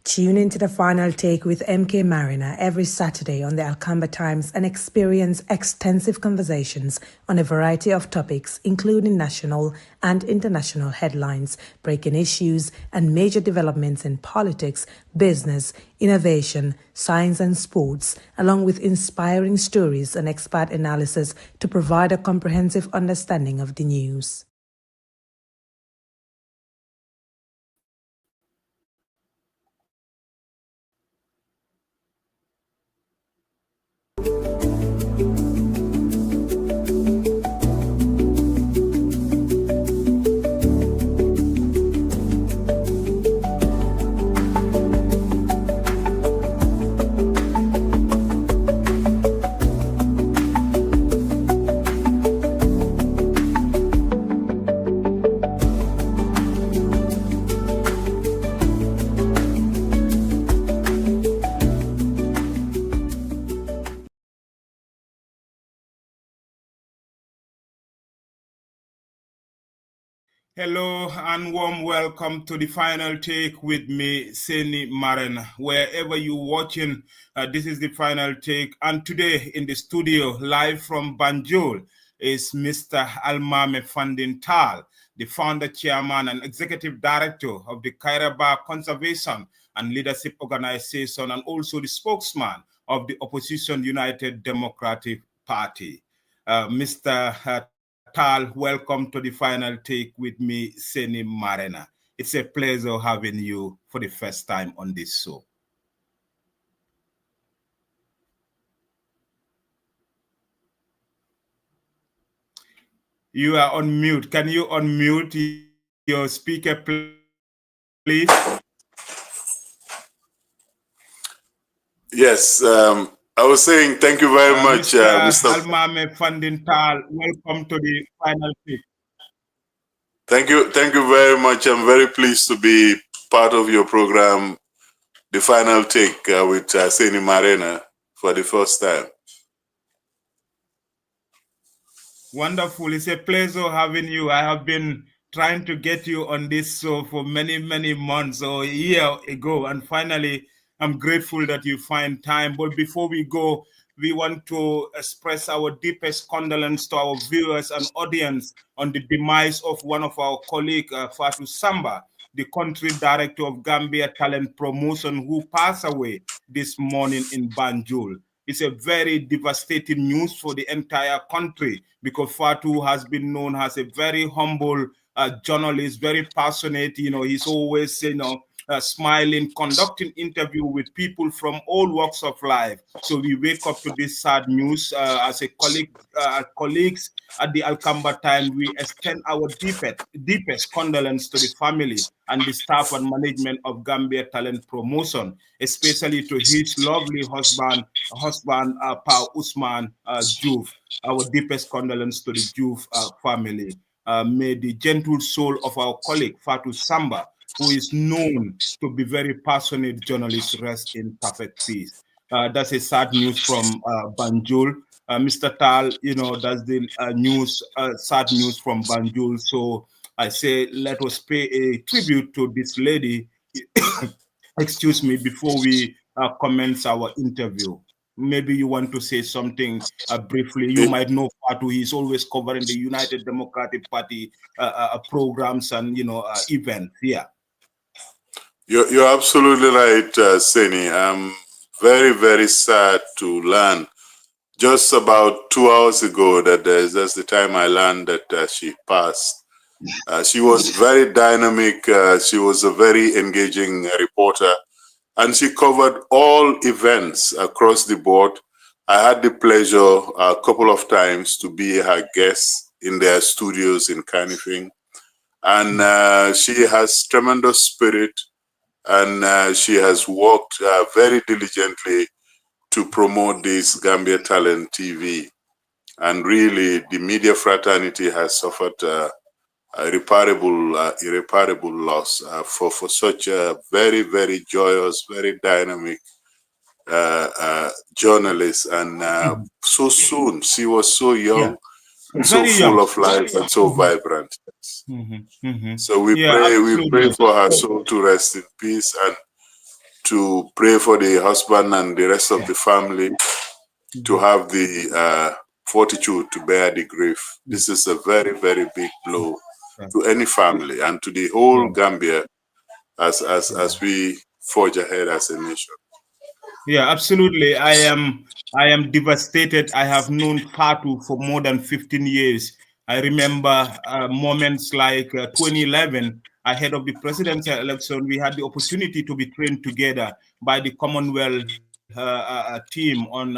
Tune into the final take with MK Mariner every Saturday on the Alcamba Times and experience extensive conversations on a variety of topics, including national and international headlines, breaking issues, and major developments in politics, business, innovation, science, and sports, along with inspiring stories and expert analysis to provide a comprehensive understanding of the news. Hello and warm welcome to the final take with me, Seni Marina. Wherever you're watching, this is the final take. And today in the studio, live from Banjul, is Mr. Almame Fandin Tal, the founder, chairman, and executive director of the Kairaba Conservation and Leadership Organization, and also the spokesman of the opposition United Democratic Party. Mr. Tal, welcome to the final take with me, Seni Marina. It's a pleasure having you for the first time on this show. You are on mute. Can you unmute your speaker, please? Yes, I was saying thank you very much, Mr. Almame Fandin Tal. Welcome to the final take. Thank you very much. I'm very pleased to be part of your program, The Final Take, with Seni Marina for the first time. Wonderful. It's a pleasure having you. I have been trying to get you on this show for many, many months or a year ago. And finally, I'm grateful that you find time. But before we go, we want to express our deepest condolence to our viewers and audience on the demise of one of our colleagues, Fatou Samba, the country director of Gambia Talent Promotion, who passed away this morning in Banjul. It's a very devastating news for the entire country because Fatou has been known as a very humble journalist, very passionate. He's always, smiling, conducting interview with people from all walks of life. So we wake up to this sad news as a colleagues at the Alcamba Time. We extend our deepest condolence to the family and the staff and management of Gambia Talent Promotion, especially to his lovely husband, Pa Usman Juf. Our deepest condolence to the Juf family. May the gentle soul of our colleague Fatou Samba, who is known to be very passionate journalist, rest in perfect peace. That's a sad news from Banjul. Mr. Tal, that's the sad news from Banjul. So I say, let us pay a tribute to this lady, excuse me, before we commence our interview. Maybe you want to say something briefly. You might know Fatou. He's always covering the United Democratic Party programs and, events. Yeah. You're absolutely right, Seni. I'm very, very sad to learn just about 2 hours ago that that's the time I learned that she passed. She was very dynamic. She was a very engaging reporter, and she covered all events across the board. I had the pleasure a couple of times to be her guest in their studios in Kanifing, and she has tremendous spirit. And she has worked very diligently to promote this Gambia Talent TV. And really, the media fraternity has suffered irreparable loss for such a very, very joyous, very dynamic journalist. And so soon, she was so young, so full of life, and so vibrant. So we pray for her soul to rest in peace, and to pray for the husband and the rest of the family, to have the fortitude to bear the grief. This is a very, very big blow to any family and to the whole Gambia as we forge ahead as a nation. Yeah, absolutely. I am devastated. I have known Fatu for more than 15 years. I remember moments like 2011, ahead of the presidential election, we had the opportunity to be trained together by the Commonwealth team on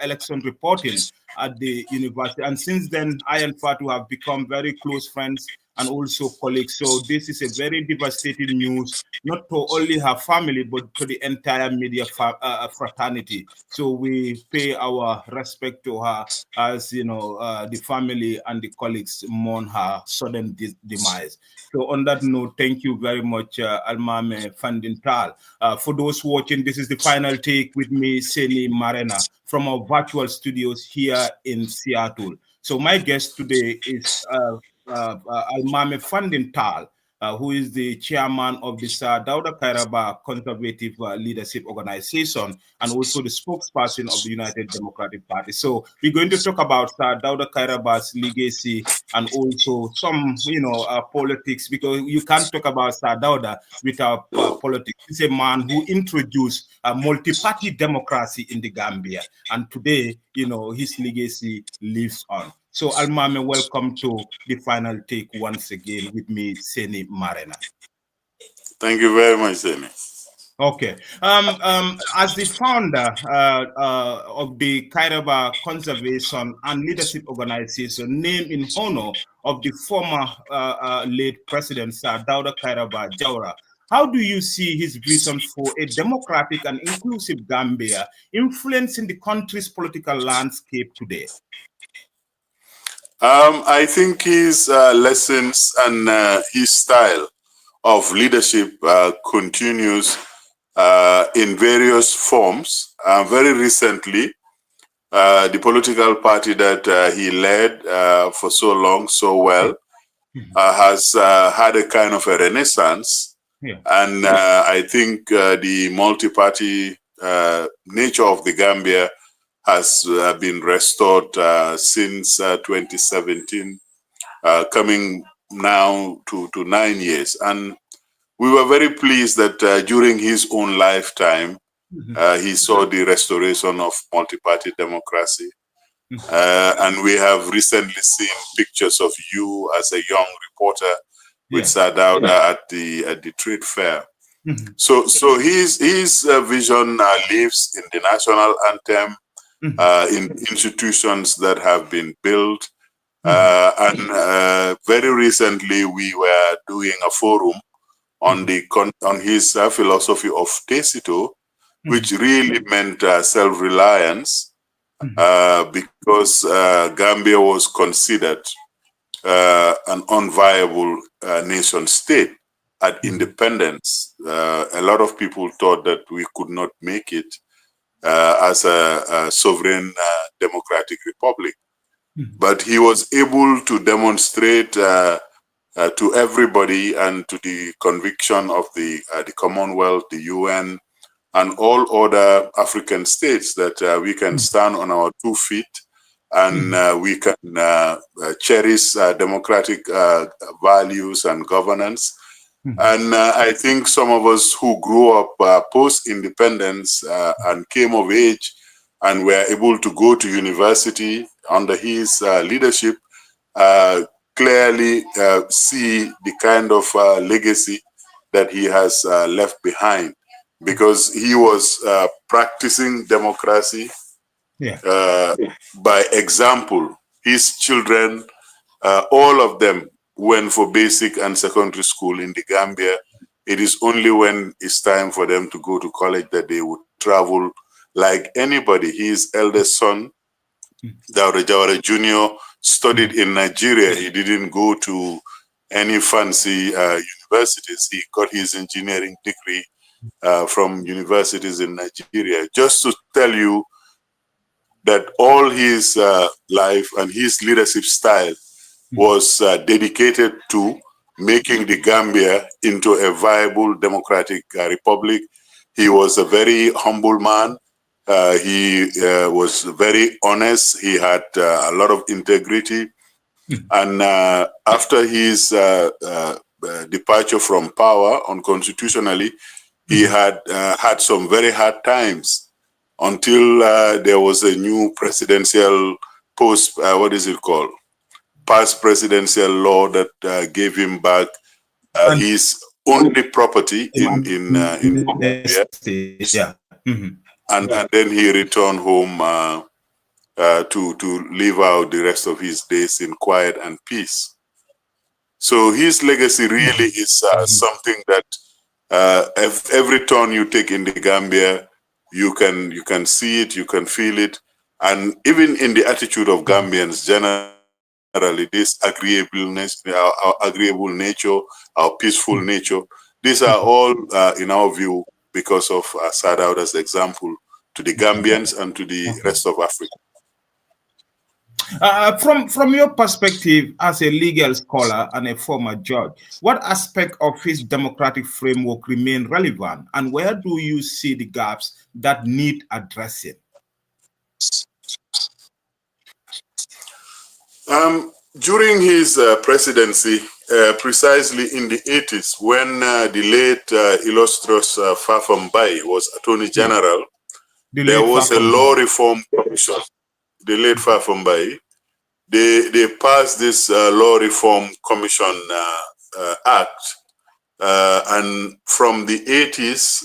election reporting at the university. And since then, I and Fatu have become very close friends and also colleagues. So this is a very devastating news, not to only her family, but to the entire media fraternity. So we pay our respect to her as, the family and the colleagues mourn her sudden demise. So on that note, thank you very much, Almame Fandintal. For those watching, this is the final take with me, Seni Marena, from our virtual studios here in Seattle. So my guest today is Almame Fandintal, who is the chairman of the Sir Dauda Kairaba Conservative Leadership Organization and also the spokesperson of the United Democratic Party. So we're going to talk about Sir Dauda Kairaba's legacy and also some, politics, because you can't talk about Sir Dauda without politics. He's a man who introduced a multi-party democracy in the Gambia, and today, his legacy lives on. So, Almame, welcome to the final take once again with me, Seni Marena. Thank you very much, Seni. Okay. As the founder of the Kairaba Conservation and Leadership Organization, named in honor of the former late President Sir Dauda Kairaba Jawara, how do you see his vision for a democratic and inclusive Gambia influencing the country's political landscape today? I think his lessons and his style of leadership continues in various forms. Very recently, the political party that he led for so long, so well, has had a kind of a renaissance. Yeah. And I think the multi-party nature of the Gambia has been restored since 2017, coming now to 9 years. And we were very pleased that during his own lifetime, he saw the restoration of multi-party democracy. And we have recently seen pictures of you as a young reporter with Sir Dauda at the trade fair. So his vision lives in the national anthem, in institutions that have been built. And very recently, we were doing a forum on his philosophy of Tacito, which really meant self-reliance, because Gambia was considered an unviable nation state at independence. A lot of people thought that we could not make it as a sovereign democratic republic. But he was able to demonstrate to everybody and to the conviction of the Commonwealth, the UN, and all other African states that we can stand on our 2 feet and we can cherish democratic values and governance. And I think some of us who grew up post-independence and came of age and were able to go to university under his leadership clearly see the kind of legacy that he has left behind, because he was practicing democracy by example. His children, all of them, went for basic and secondary school in the Gambia. It is only when it's time for them to go to college that they would travel like anybody. His eldest son, Dauda Jawara Jr., studied in Nigeria. He didn't go to any fancy universities. He got his engineering degree from universities in Nigeria. Just to tell you that all his life and his leadership style was dedicated to making the Gambia into a viable democratic republic He was a very humble man. He was very honest. He had a lot of integrity. And after his departure from power unconstitutionally, he had had some very hard times until there was a new presidential post, what is it called? Past presidential law that gave him back his only property in Colombia. Yeah. And then he returned home to live out the rest of his days in quiet and peace. So his legacy really is something that every turn you take in the Gambia, you can see it, you can feel it, and even in the attitude of Gambians generally, this agreeableness, our agreeable nature, our peaceful nature, these are all, in our view, because of Sadauda's example to the Gambians and to the rest of Africa. From your perspective as a legal scholar and a former judge, what aspect of his democratic framework remain relevant, and where do you see the gaps that need addressing? During his presidency, precisely in the 80s, when the late illustrious Fafam Bai was Attorney General, there was a law reform commission, the late Fafam Bai. They passed this Law Reform Commission Act, and from the 80s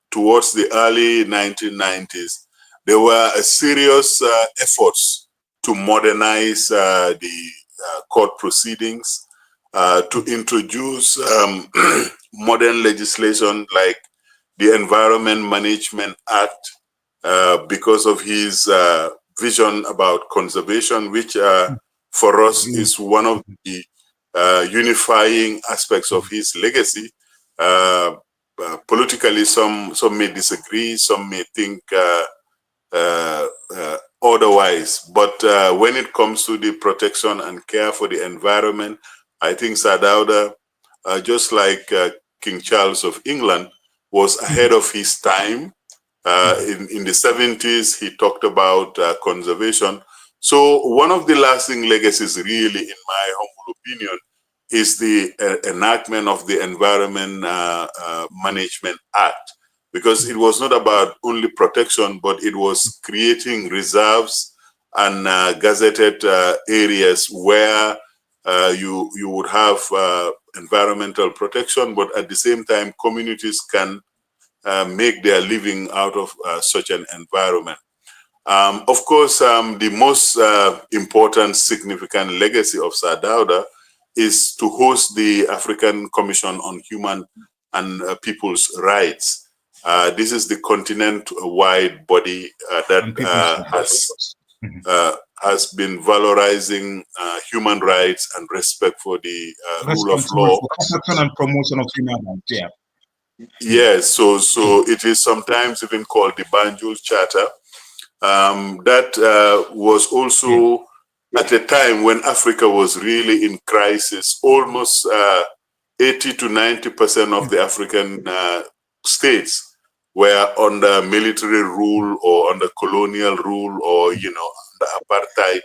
towards the early 1990s, there were a serious efforts to modernize the court proceedings, to introduce modern legislation like the Environment Management Act, because of his vision about conservation, which for us is one of the unifying aspects of his legacy. Politically, some may disagree, some may think otherwise, but when it comes to the protection and care for the environment, I think Sadauda, just like King Charles of England, was ahead of his time. In the 70s, he talked about conservation. So one of the lasting legacies, really, in my humble opinion, is the enactment of the Environment Management Act, because it was not about only protection, but it was creating reserves and gazetted areas where you would have environmental protection, but at the same time, communities can make their living out of such an environment. Of course, the most important, significant legacy of Sadauda is to host the African Commission on Human and People's Rights. This is the continent-wide body that has been valorizing human rights and respect for the rule of law. Protection and promotion of human rights, yeah. Yes, so it is sometimes even called the Banjul Charter. That was also at a time when Africa was really in crisis. Almost 80 to 90% of the African states were under military rule or under colonial rule or, under apartheid.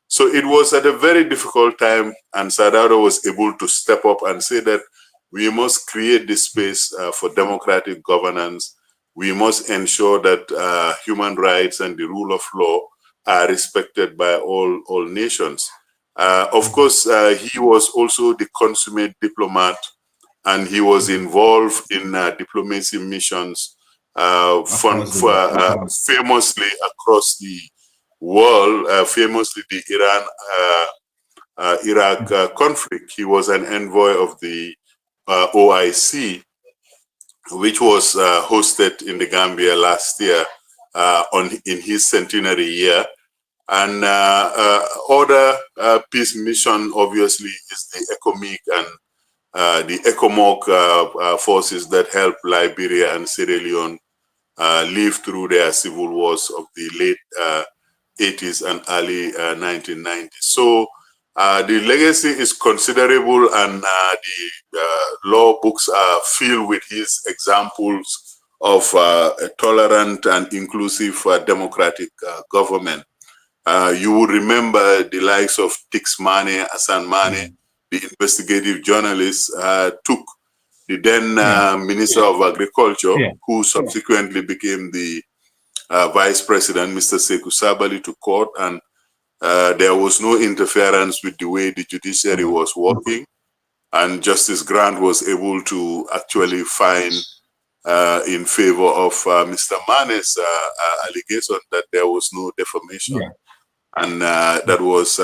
So it was at a very difficult time, and Sadauda was able to step up and say that we must create this space for democratic governance. We must ensure that human rights and the rule of law are respected by all nations. Of course, he was also the consummate diplomat, and he was involved in diplomacy missions famously across the world, famously the Iran-Iraq conflict. He was an envoy of the OIC, which was hosted in the Gambia last year in his centenary year. And other peace mission, obviously, is the ECOMIG and the ECOMOG forces that helped Liberia and Sierra Leone live through their civil wars of the late 80s and early 1990s. So the legacy is considerable, and the law books are filled with his examples of a tolerant and inclusive democratic government. You will remember the likes of Tix Mane, Hassan Mane, the investigative journalist, took the then Minister of Agriculture, who subsequently became the Vice President, Mr. Sekou Sabali, to court, and there was no interference with the way the judiciary was working, and Justice Grant was able to actually find in favor of Mr. Mane's allegation that there was no defamation. And that was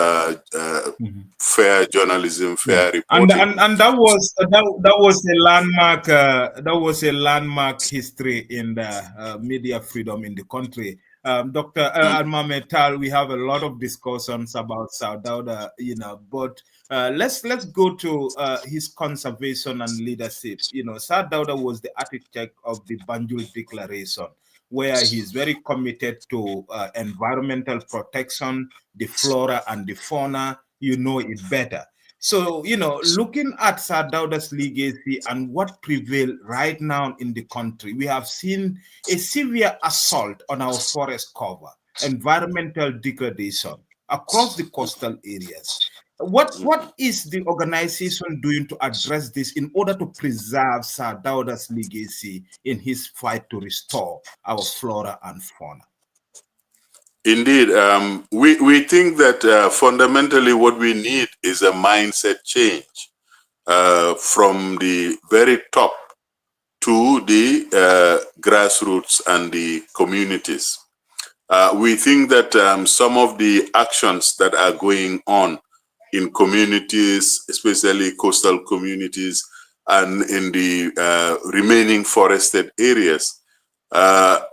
fair journalism, fair reporting, and that was a landmark. That was a landmark history in the media freedom in the country. Dr. Alma Metal, we have a lot of discussions about South Dauda, but let's go to his conservation and leadership. South Dauda was the architect of the Banjul Declaration, where he's very committed to environmental protection, the flora and the fauna. You know it better. So, looking at Sir Dauda's legacy and what prevails right now in the country, we have seen a severe assault on our forest cover, environmental degradation across the coastal areas. What is the organization doing to address this in order to preserve Sir Dauda's legacy in his fight to restore our flora and fauna? Indeed, we think that fundamentally what we need is a mindset change from the very top to the grassroots and the communities. We think that some of the actions that are going on in communities, especially coastal communities, and in the remaining forested areas,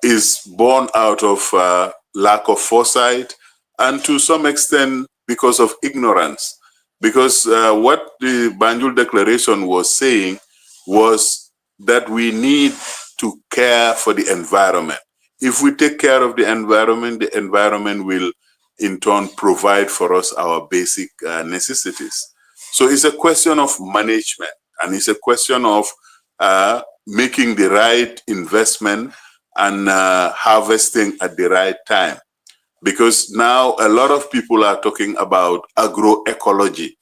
is born out of lack of foresight, and to some extent because of ignorance. Because what the Banjul Declaration was saying was that we need to care for the environment. If we take care of the environment will in turn provide for us our basic necessities. So it's a question of management, and it's a question of making the right investment and harvesting at the right time. Because now a lot of people are talking about agroecology.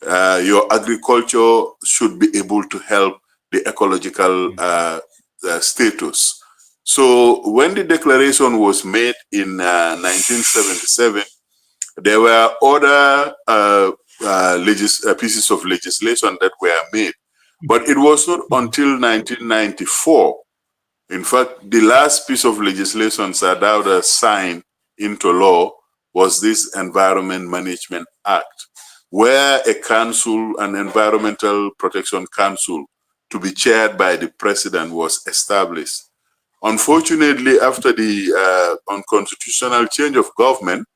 Your agriculture should be able to help the ecological status. So when the declaration was made in 1977, there were other pieces of legislation that were made. But it was not until 1994. In fact, the last piece of legislation Sir Dauda signed into law was this Environment Management Act, where a council, an Environmental Protection Council, to be chaired by the president was established. Unfortunately, after the unconstitutional change of government,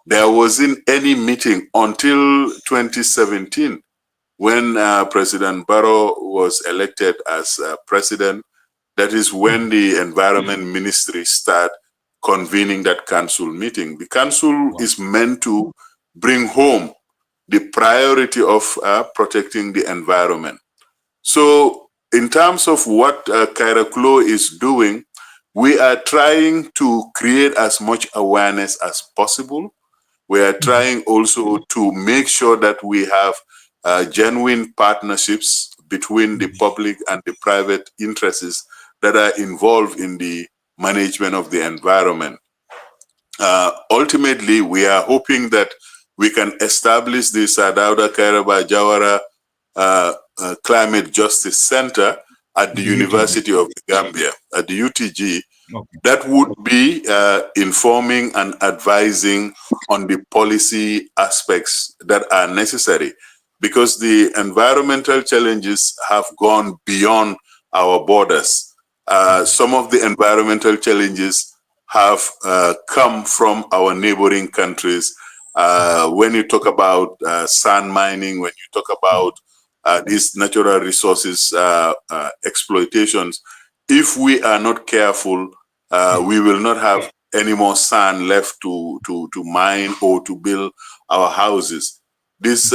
there wasn't any meeting until 2017, when President Barrow was elected as president. That is when the Environment Ministry started convening that council meeting. The council is meant to bring home the priority of protecting the environment. So in terms of what Kairaklo is doing, we are trying to create as much awareness as possible. We are trying also to make sure that we have genuine partnerships between the public and the private interests that are involved in the management of the environment. Ultimately, we are hoping that we can establish the Sir Dauda Kairaba Jawara Climate Justice Center at the University of the Gambia, at the UTG, that would be informing and advising on the policy aspects that are necessary, because the environmental challenges have gone beyond our borders. Some of the environmental challenges have come from our neighboring countries. When you talk about sand mining, when you talk about these natural resources exploitations, if we are not careful, we will not have any more sand left to mine or to build our houses. This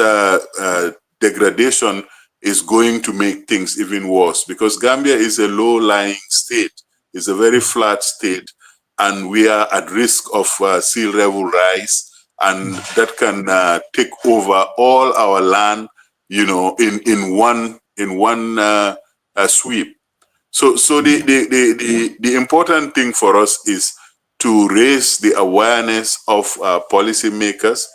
degradation is going to make things even worse, because Gambia is a low-lying state state. It's a very flat state, and we are at risk of sea level rise, and that can take over all our land, you know, in one sweep. So the important thing for us is to raise the awareness of policymakers,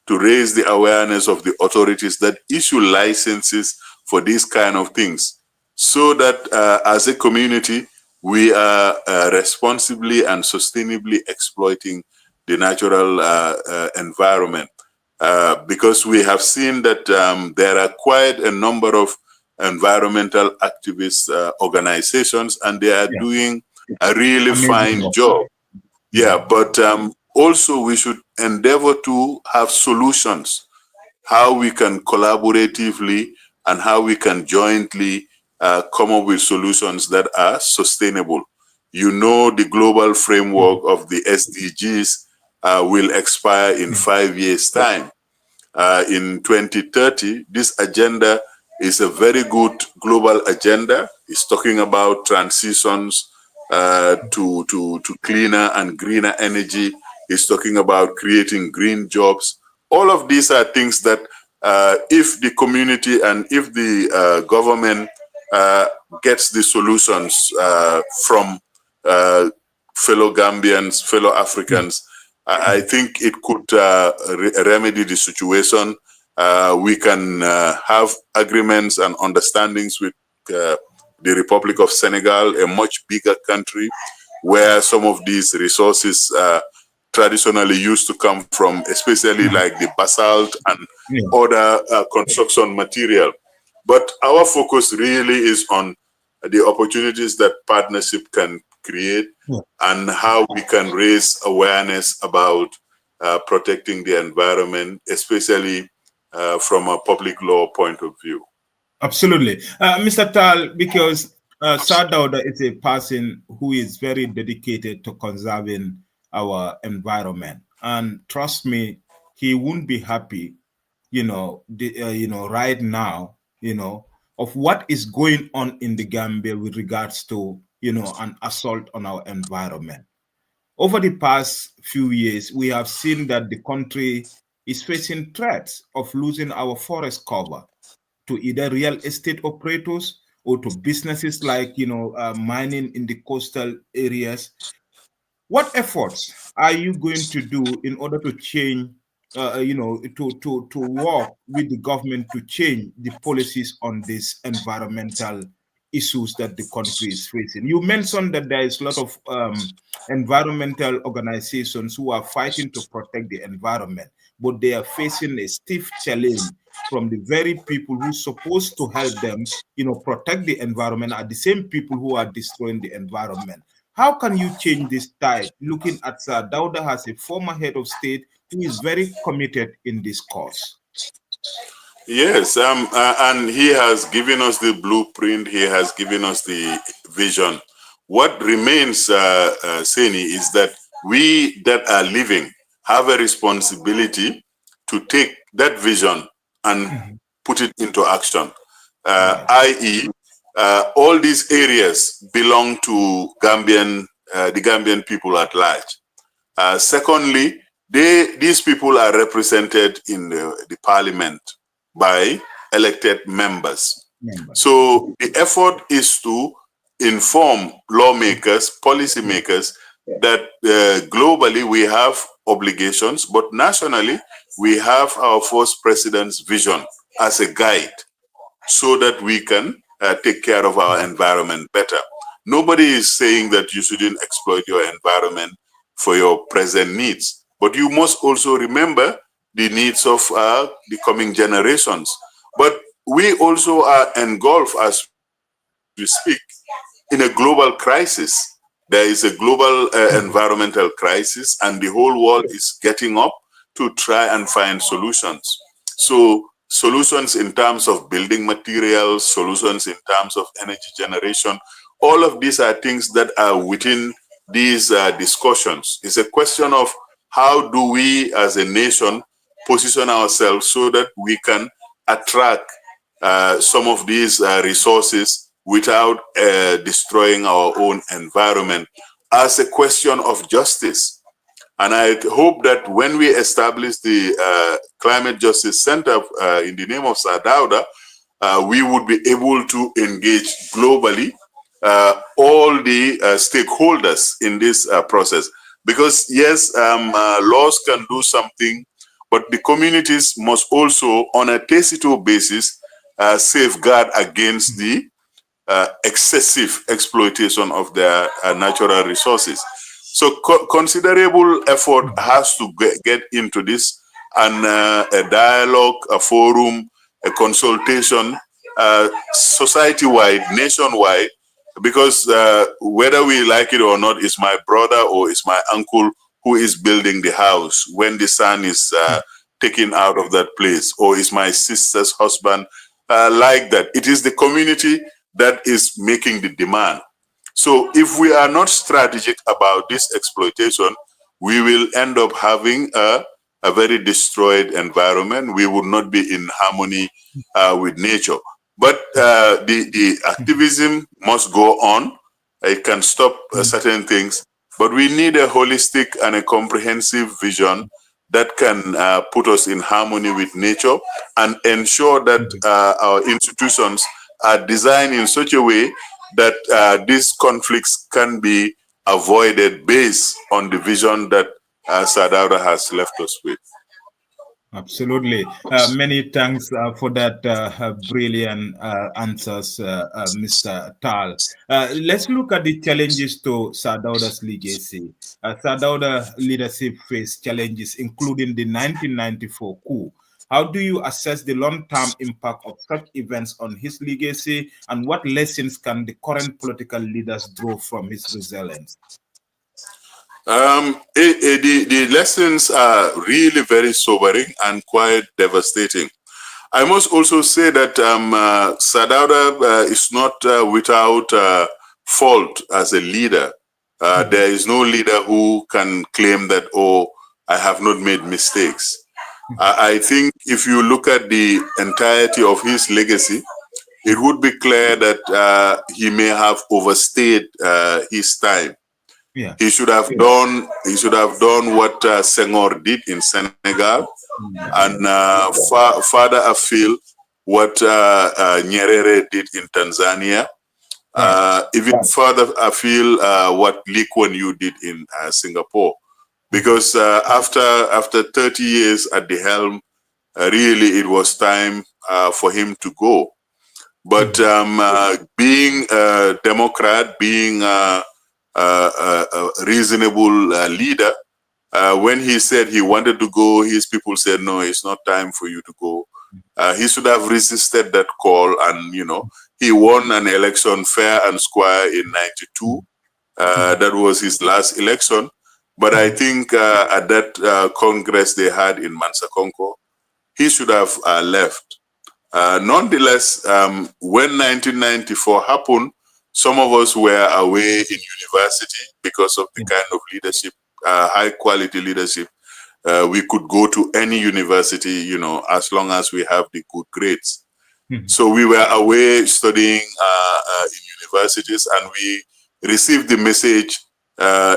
to raise the awareness of the authorities that issue licenses for these kind of things, so that as a community, we are responsibly and sustainably exploiting the natural environment. Because we have seen that there are quite a number of environmental activist organizations, and they are doing a really fine job. Yeah, but also we should endeavor to have solutions, how we can collaboratively and how we can jointly come up with solutions that are sustainable. You know, the global framework of the SDGs will expire in 5 years' time. In 2030, this agenda is a very good global agenda. It's talking about transitions to cleaner and greener energy. It's talking about creating green jobs. All of these are things that if the community and if the government gets the solutions from fellow Gambians, fellow Africans, I think it could remedy the situation. We can have agreements and understandings with the Republic of Senegal, a much bigger country, where some of these resources traditionally used to come from, especially like the basalt and other construction material. But our focus really is on the opportunities that partnership can create and how we can raise awareness about protecting the environment, especially from a public law point of view. Absolutely. Mr. Tal, because Sir Dauda is a person who is very dedicated to conserving our environment. And trust me, he wouldn't be happy, right now, of what is going on in the Gambia with regards to, an assault on our environment. Over the past few years, we have seen that the country is facing threats of losing our forest cover to either real estate operators or to businesses like, mining in the coastal areas. What efforts are you going to do in order to change, to work with the government to change the policies on these environmental issues that the country is facing? You mentioned that there is a lot of environmental organizations who are fighting to protect the environment, but they are facing a stiff challenge from the very people who are supposed to help them, protect the environment, are the same people who are destroying the environment. How can you change this tide, looking at Sir Dauda as a former head of state who is very committed in this cause? Yes, and he has given us the blueprint, he has given us the vision. What remains, Seni, is that we that are living have a responsibility to take that vision and put it into action, i.e., all these areas belong to the Gambian people at large. Secondly, these people are represented in the parliament by elected members. So the effort is to inform lawmakers, policymakers, that globally we have obligations, but nationally we have our first president's vision as a guide so that we can take care of our environment better. Nobody is saying that you shouldn't exploit your environment for your present needs, but you must also remember the needs of the coming generations. But we also are engulfed, as we speak, in a global crisis. There is a global environmental crisis, and the whole world is getting up to try and find solutions. So solutions in terms of building materials, solutions in terms of energy generation, all of these are things that are within these discussions. It's a question of how do we as a nation position ourselves so that we can attract some of these resources without destroying our own environment as a question of justice. And I hope that when we establish the Climate Justice Center in the name of Sadauda, we would be able to engage globally all the stakeholders in this process. Because yes, laws can do something, but the communities must also, on a tacit basis, safeguard against the excessive exploitation of their natural resources. So considerable effort has to get into this, and a dialogue, a forum, a consultation, society-wide, nationwide, because whether we like it or not, it's my brother or it's my uncle who is building the house when the son is taken out of that place, or it's my sister's husband, like that. It is the community that is making the demand. So if we are not strategic about this exploitation, we will end up having a very destroyed environment. We would not be in harmony with nature. But the activism must go on. It can stop certain things, but we need a holistic and a comprehensive vision that can put us in harmony with nature and ensure that our institutions are designed in such a way that these conflicts can be avoided based on the vision that Sadauda has left us with. Absolutely. Many thanks for that brilliant answers, Mr. Tal. Let's look at the challenges to Sadauda's legacy. Sadauda leadership faced challenges, including the 1994 coup. How do you assess the long-term impact of such events on his legacy, and what lessons can the current political leaders draw from his resilience? The lessons are really very sobering and quite devastating. I must also say that Sadauda is not without fault as a leader. There is no leader who can claim that, oh, I have not made mistakes. I think if you look at the entirety of his legacy, it would be clear that he may have overstayed his time. Yeah. He should have done what Senghor did in Senegal, and further afield what Nyerere did in Tanzania. Even further afield what Lee Kuan Yew did in Singapore. Because after 30 years at the helm, really it was time for him to go. But being a Democrat, being a reasonable leader, when he said he wanted to go, his people said, no, it's not time for you to go. He should have resisted that call, and he won an election fair and square in '92. That was his last election. But I think at that Congress they had in Mansakonko, he should have left. Nonetheless, when 1994 happened, some of us were away in university because of the kind of leadership, high quality leadership. We could go to any university, as long as we have the good grades. So we were away studying in universities, and we received the message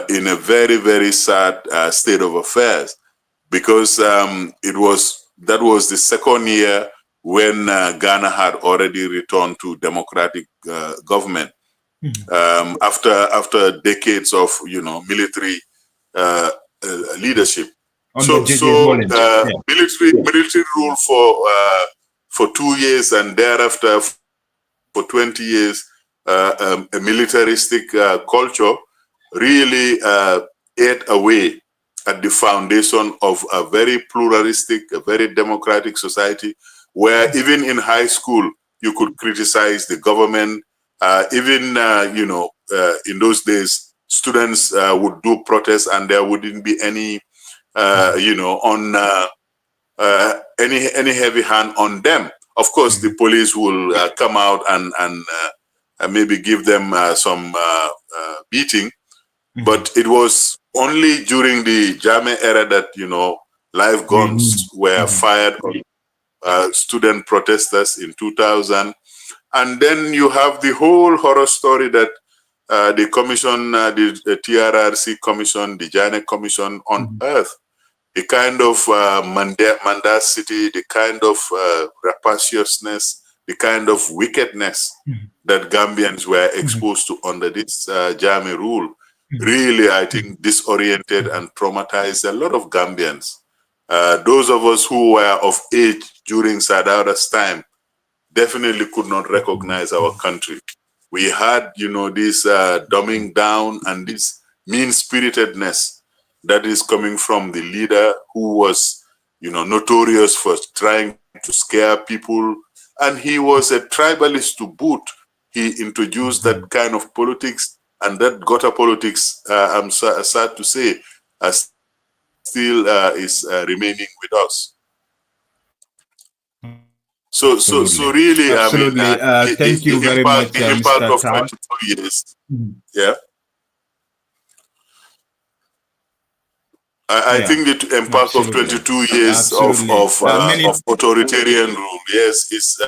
in a very, very sad state of affairs, because that was the second year when Ghana had already returned to democratic government after decades of military leadership. Military rule for 2 years, and thereafter for 20 years, a militaristic culture really ate away at the foundation of a very pluralistic, a very democratic society, where even in high school you could criticize the government. Even in those days, students would do protests, and there wouldn't be any any heavy hand on them. Of course, the police will come out and maybe give them some beating. But it was only during the Jammeh era that, live guns were fired on student protesters in 2000. And then you have the whole horror story that the commission, the TRRC commission, the Janet commission unearthed the kind of mendacity, the kind of rapaciousness, the kind of wickedness that Gambians were exposed to under this Jammeh rule. Really, I think, disoriented and traumatized a lot of Gambians. Those of us who were of age during Sadauda's time definitely could not recognize our country. We had, this dumbing down and this mean-spiritedness that is coming from the leader who was, notorious for trying to scare people. And he was a tribalist to boot. He introduced that kind of politics, and that gutter politics, I'm sad to say, still is remaining with us. So really, absolutely. I mean, thank you very much, the impact Mr. of Tal. 22 years. Yeah. I think the impact of 22 years of authoritarian rule, yes, is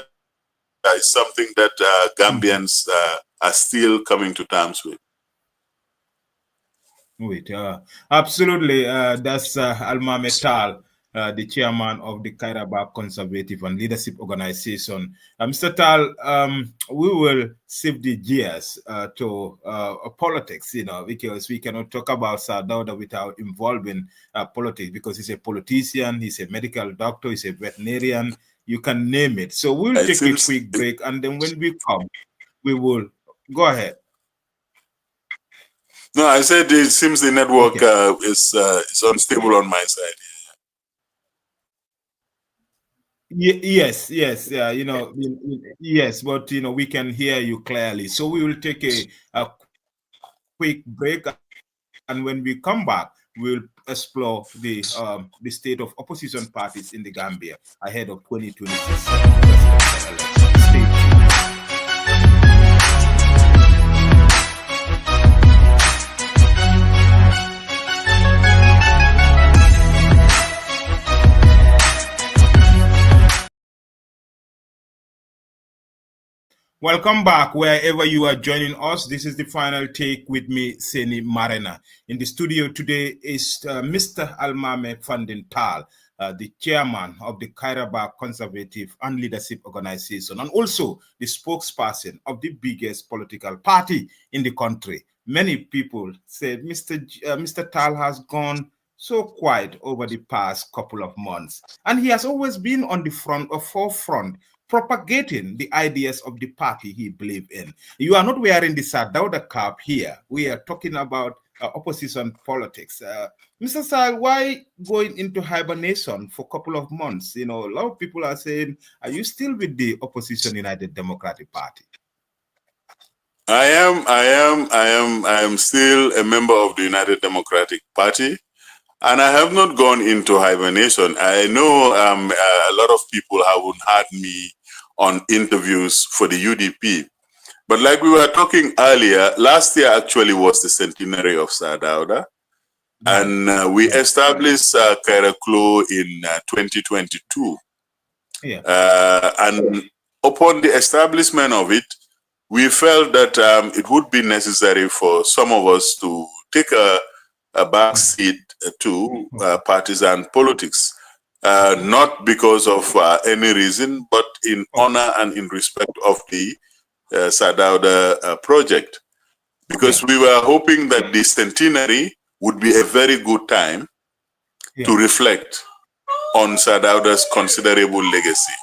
something that Gambians are still coming to terms with. Absolutely. That's Almame Tal, the chairman of the Kairaba Conservative and Leadership Organization. Mr. Tal, we will shift the gears to politics, because we cannot talk about Sadauda without involving politics, because he's a politician, he's a medical doctor, he's a veterinarian, you can name it. So we'll take a quick break, and then when we come, we will go ahead. No, I said it seems the network is unstable on my side. Yes, yeah, yes, but we can hear you clearly. So we will take a quick break, and when we come back, we'll explore the state of opposition parties in the Gambia ahead of 2026 presidential election. Welcome back, wherever you are joining us. This is the final take with me, Seni Marena. In the studio today is Mr. Almame Fandin Tal, the chairman of the Kairaba Conservative and Leadership Organization, and also the spokesperson of the biggest political party in the country. Many people said Mr. Tal has gone so quiet over the past couple of months, and he has always been on the forefront, propagating the ideas of the party he believed in. You are not wearing the Sadauda cap here. We are talking about opposition politics. Mr. Sal, why going into hibernation for a couple of months? A lot of people are saying, are you still with the opposition United Democratic Party? I am still a member of the United Democratic Party. And I have not gone into hibernation. I know a lot of people haven't had me on interviews for the UDP. But like we were talking earlier, last year actually was the centenary of Sadauda. And we established Kaira Klo in 2022. Yeah. And upon the establishment of it, we felt that it would be necessary for some of us to take a backseat to partisan politics, not because of any reason, but in honor and in respect of the Sadauda project. Because we were hoping that the centenary would be a very good time to reflect on Sadauda's considerable legacy.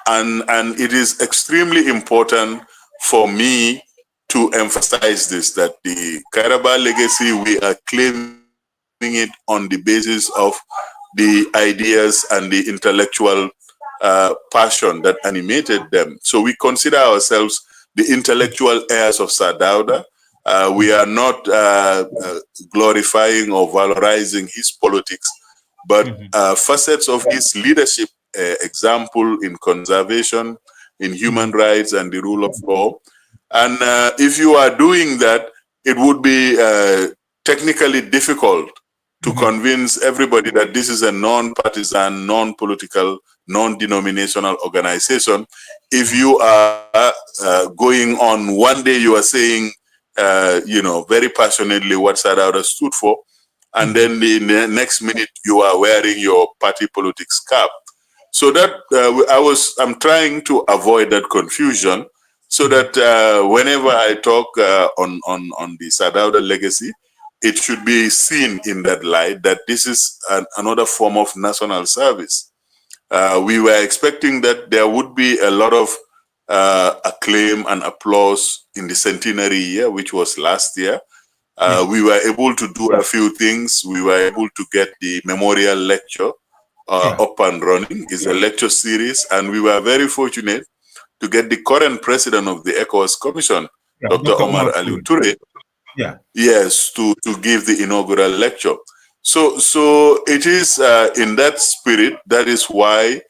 And it is extremely important for me to emphasize this, that the Kairaba legacy, we are claiming it on the basis of the ideas and the intellectual passion that animated them. So we consider ourselves the intellectual heirs of Sadauda. We are not glorifying or valorizing his politics, but facets of his leadership, example in conservation, in human rights and the rule of law. And if you are doing that, it would be technically difficult to convince everybody that this is a non-partisan, non-political non-denominational organization. If you are going on one day, you are saying, very passionately what Sadauda stood for, and then in the next minute you are wearing your party politics cap. So that I'm trying to avoid that confusion, so that whenever I talk on the Sadauda legacy, it should be seen in that light that this is another form of national service. We were expecting that there would be a lot of acclaim and applause in the centenary year, which was last year. We were able to do a few things. We were able to get the memorial lecture up and running. It's a lecture series, and we were very fortunate to get the current president of the ECOWAS Commission, Dr. Omar Ali Toure, yes, to give the inaugural lecture. So it is in that spirit. That is why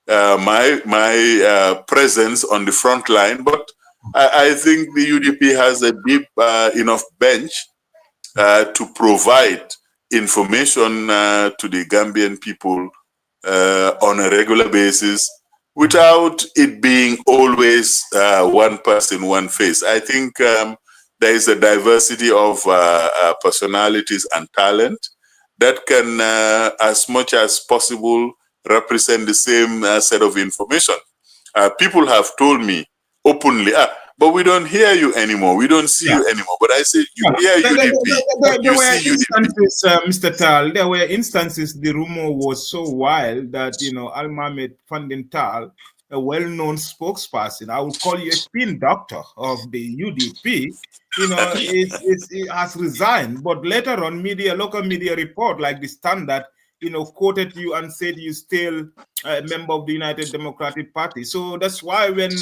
my presence on the front line. But I think the UDP has a deep enough bench to provide information to the Gambian people on a regular basis, without it being always one person, one face. I think there is a diversity of personalities and talent that can, as much as possible, represent the same set of information. People have told me openly, but we don't hear you anymore. We don't see you anymore. But I say, you hear UDP. There were instances, Mr. Tal, there were instances, the rumor was so wild that, Al-Mahmed Fandin Tal, a well-known spokesperson, I would call you a spin doctor of the UDP, it has resigned. But later on, local media report like the Standard, quoted you and said you still a member of the United Democratic Party. So that's why when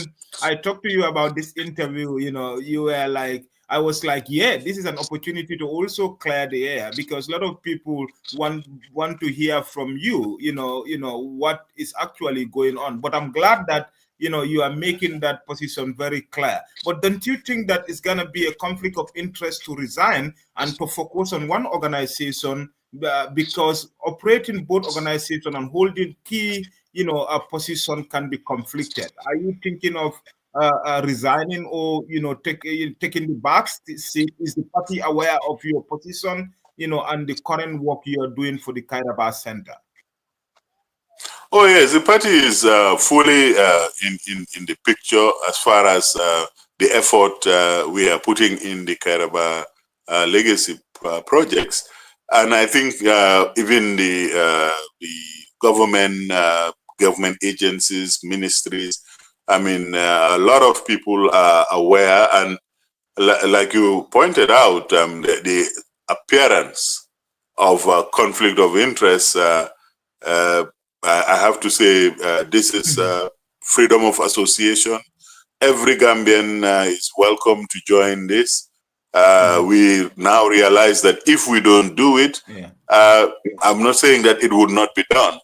I talked to you about this interview, you were like, I was like, yeah, this is an opportunity to also clear the air, because a lot of people want to hear from you, what is actually going on. But I'm glad that, you are making that position very clear. But don't you think that it's going to be a conflict of interest to resign and to focus on one organization, because operating both organizations and holding key, a position can be conflicted? Are you thinking of resigning, or taking the back seat? Is the party aware of your position, and the current work you are doing for the Kairaba Center? Oh yes, the party is fully in the picture as far as the effort we are putting in the Kairaba legacy projects, and I think even the government agencies, ministries, I mean, a lot of people are aware, and like you pointed out, the appearance of conflict of interest, I have to say, this is freedom of association. Every Gambian is welcome to join this. We now realize that if we don't do it, I'm not saying that it would not be done,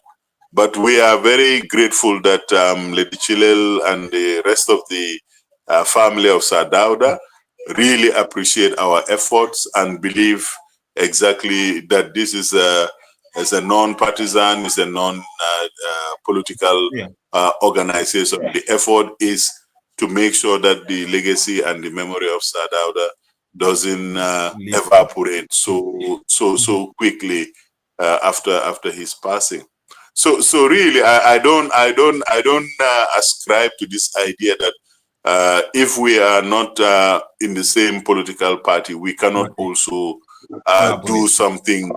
but we are very grateful that Lady Chilel and the rest of the family of Sadauda really appreciate our efforts and believe exactly that this is as a non-partisan, is a non-political organization. The effort is to make sure that the legacy and the memory of Sadauda doesn't evaporate so quickly after his passing. So really, I don't ascribe to this idea that if we are not in the same political party, we cannot also do something,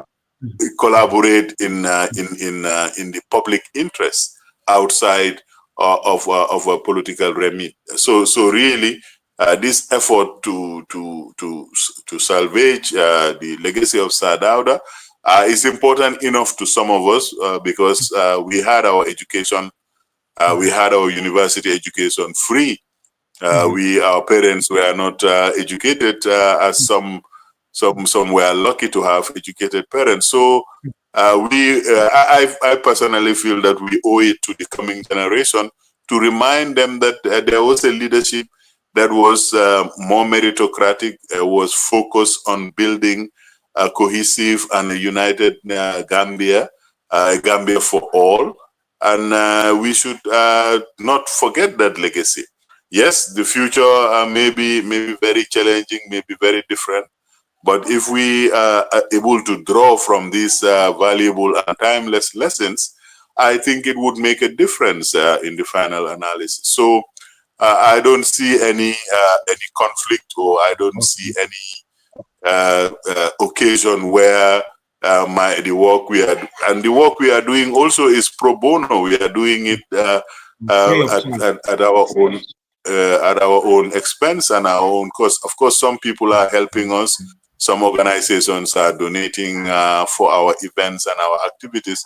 collaborate in the public interest outside of a political remit. So really, this effort to salvage the legacy of Sadauda is important enough to some of us because we had our education, we had our university education free. Our parents were not educated as some were lucky to have educated parents. So I personally feel that we owe it to the coming generation to remind them that there was a leadership that was more meritocratic, was focused on building a cohesive and a united Gambia, Gambia for all. and we should not forget that legacy. Yes, the future may be very challenging, may be very different, but if we are able to draw from these valuable and timeless lessons, I think it would make a difference in the final analysis. So I don't see any conflict, or I don't see any occasion where the work we are doing also is pro bono. We are doing it at our own expense and our own cost. Of course, some people are helping us. Some organizations are donating for our events and our activities,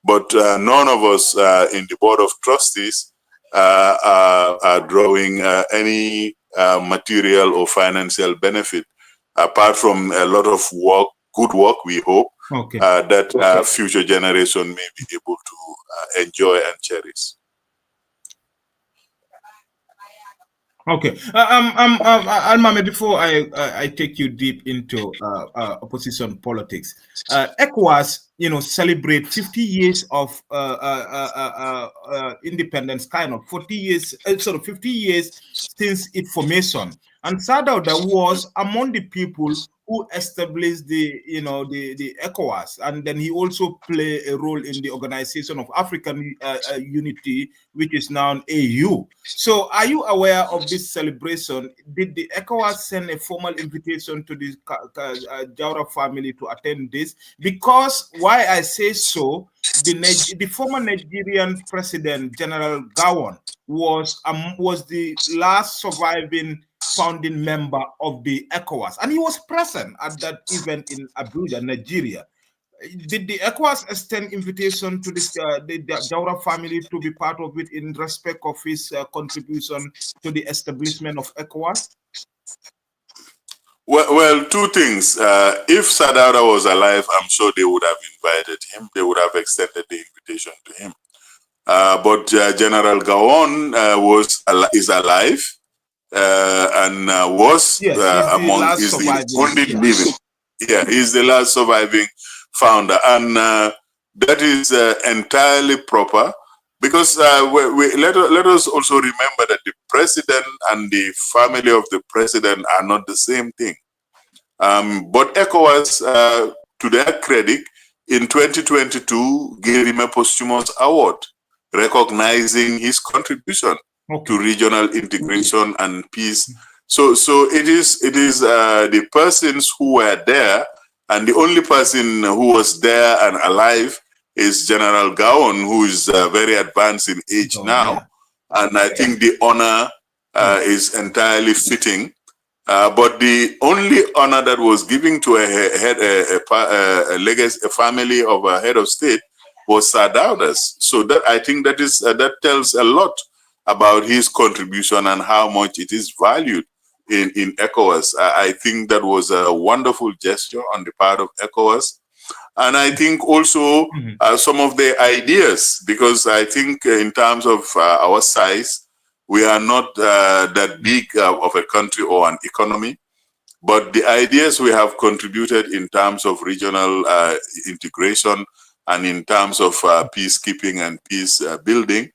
but none of us in the board of trustees are drawing any material or financial benefit, apart from a lot of work, good work, we hope, that future generation may be able to enjoy and cherish. Okay, Almame, before I take you deep into opposition politics, ECOWAS, celebrate 50 years of independence, kind of 40 years, 50 years since its formation, and Sadauda was among the people who established the ECOWAS, and then he also played a role in the Organization of African Unity, which is now AU. So, are you aware of this celebration? Did the ECOWAS send a formal invitation to the Jaura family to attend this? Because why I say so, the former Nigerian president, General Gowon, was the last surviving founding member of the ECOWAS, and he was present at that event in Abuja, Nigeria. Did the ECOWAS extend invitation to this the Jaura family to be part of it in respect of his contribution to the establishment of ECOWAS? Well, two things. If Sadaura was alive, I'm sure they would have invited him. They would have extended the invitation to him. But General Gowon is alive. And was among the only living. Yeah, he's the last surviving founder, and that is entirely proper, because let us also remember that the president and the family of the president are not the same thing. But ECOWAS, to their credit, in 2022 gave him a posthumous award recognizing his contribution to regional integration and peace. So it is the persons who were there, and the only person who was there and alive is General Gowon, who is very advanced in age now, and I think the honor is entirely fitting. But the only honor that was given to a legacy, a family of a head of state, was Sadauda's. So that, I think, that tells a lot about his contribution and how much it is valued in ECOWAS. I think that was a wonderful gesture on the part of ECOWAS. And I think also some of the ideas, because I think in terms of our size, we are not that big of a country or an economy, but the ideas we have contributed in terms of regional integration and in terms of peacekeeping and peace building,